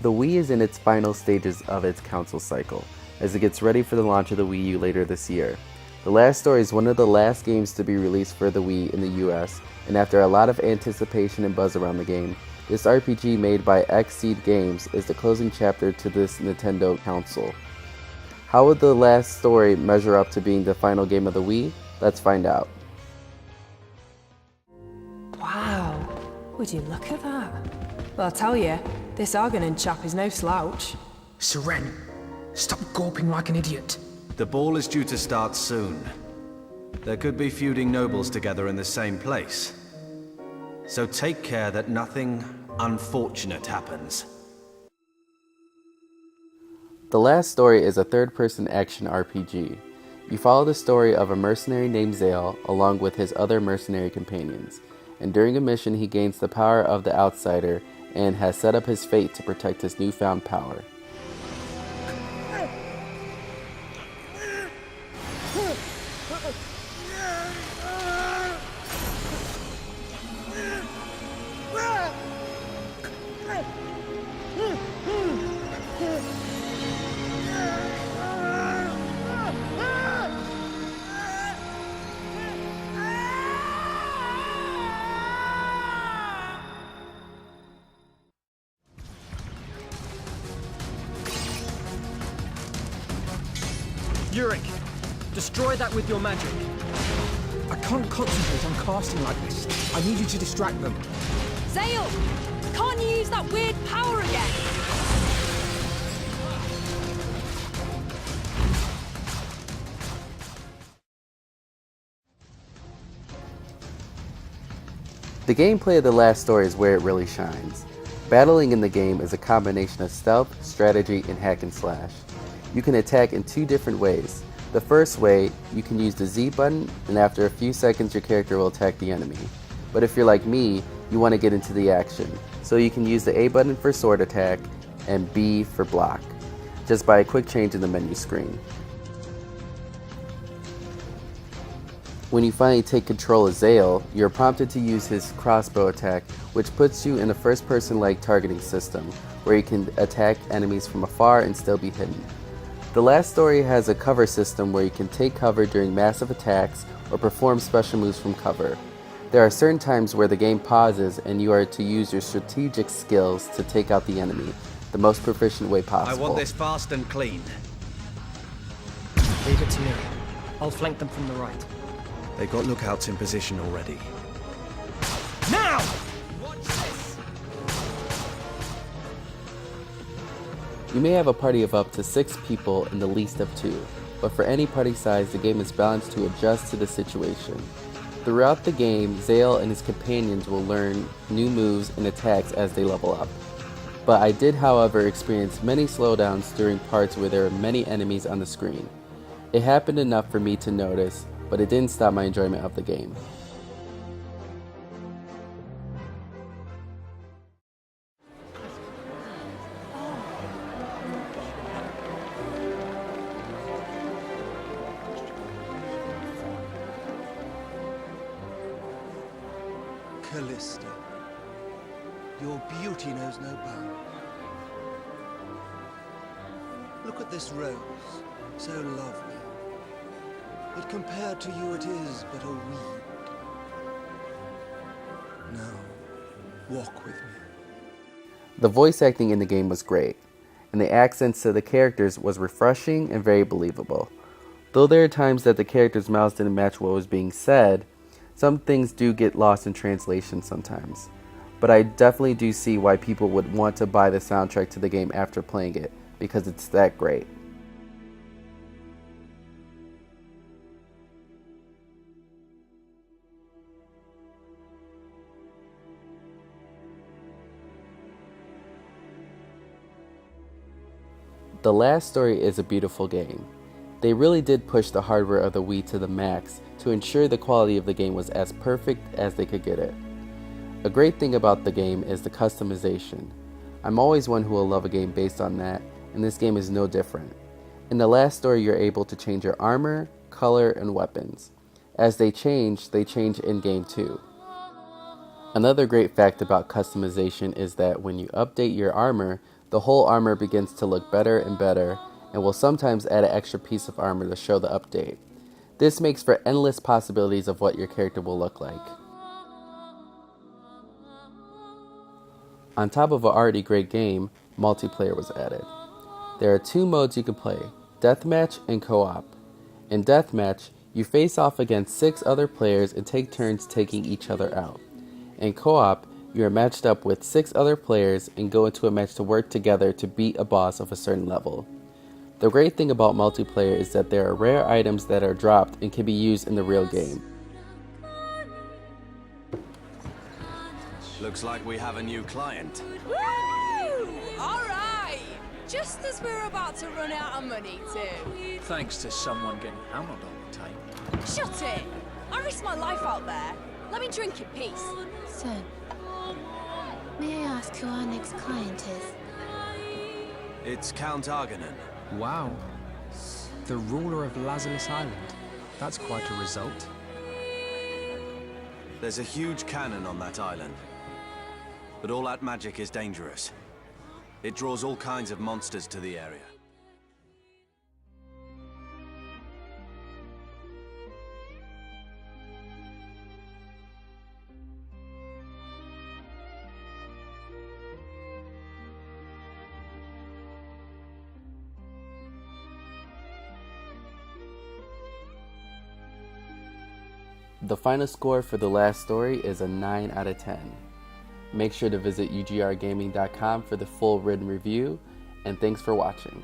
The Wii is in its final stages of its console cycle, as it gets ready for the launch of the Wii U later this year. The Last Story is one of the last games to be released for the Wii in the US, and after a lot of anticipation and buzz around the game, this RPG made by Xseed Games is the closing chapter to this Nintendo console. How would The Last Story measure up to being the final game of the Wii? Let's find out. Wow, would you look at that? Well, I'll tell you, this Argonin chap is no slouch. Seren, stop gawping like an idiot. The ball is due to start soon. There could be feuding nobles together in the same place. So take care that nothing unfortunate happens. The Last Story is a third-person action RPG. You follow the story of a mercenary named Zale along with his other mercenary companions, and during a mission he gains the power of the Outsider and has set up his fate to protect his newfound power. Yurik, destroy that with your magic. I can't concentrate on casting like this. I need you to distract them. Zale! Can't you use that weird power again? The gameplay of The Last Story is where it really shines. Battling in the game is a combination of stealth, strategy, and hack and slash. You can attack in two different ways. The first way, you can use the Z button, and after a few seconds your character will attack the enemy. But if you're like me, you want to get into the action, so you can use the A button for sword attack and B for block, just by a quick change in the menu screen. When you finally take control of Zale, you're prompted to use his crossbow attack, which puts you in a first-person-like targeting system, where you can attack enemies from afar and still be hidden. The Last Story has a cover system where you can take cover during massive attacks or perform special moves from cover. There are certain times where the game pauses and you are to use your strategic skills to take out the enemy, the most proficient way possible. I want this fast and clean. Leave it to me. I'll flank them from the right. They've got lookouts in position already. Now! You may have a party of up to 6 people in the least of 2, but for any party size the game is balanced to adjust to the situation. Throughout the game, Zale and his companions will learn new moves and attacks as they level up. But I did, however, experience many slowdowns during parts where there were many enemies on the screen. It happened enough for me to notice, but it didn't stop my enjoyment of the game. Callista, your beauty knows no bounds. Look at this rose, so lovely. But compared to you it is but a weed. Now, walk with me. The voice acting in the game was great, and the accents to the characters was refreshing and very believable. Though there are times that the characters' mouths didn't match what was being said, some things do get lost in translation sometimes. But I definitely do see why people would want to buy the soundtrack to the game after playing it, because it's that great. The Last Story is a beautiful game. They really did push the hardware of the Wii to the max to ensure the quality of the game was as perfect as they could get it. A great thing about the game is the customization. I'm always one who will love a game based on that, and this game is no different. In The Last Story, you're able to change your armor, color, and weapons. As they change in-game too. Another great fact about customization is that when you update your armor, The whole armor begins to look better and better, and will sometimes add an extra piece of armor to show the update. This makes for endless possibilities of what your character will look like. On top of an already great game, multiplayer was added. There are 2 modes you can play, Deathmatch and Co-op. In Deathmatch, you face off against 6 other players and take turns taking each other out. In Co-op, you are matched up with 6 other players and go into a match to work together to beat a boss of a certain level. The great thing about multiplayer is that there are rare items that are dropped and can be used in the real game. Looks like we have a new client. Woo! All right! Just as we're about to run out of money, too. Thanks to someone getting hammered all the time. Shut it! I risked my life out there. Let me drink in peace. So, may I ask who our next client is? It's Count Argonon. Wow. The ruler of Lazarus Island. That's quite a result. There's a huge cannon on that island. But all that magic is dangerous. It draws all kinds of monsters to the area. The final score for the last story is a 9 out of 10. Make sure to visit ugrgaming.com for the full written review, and thanks for watching.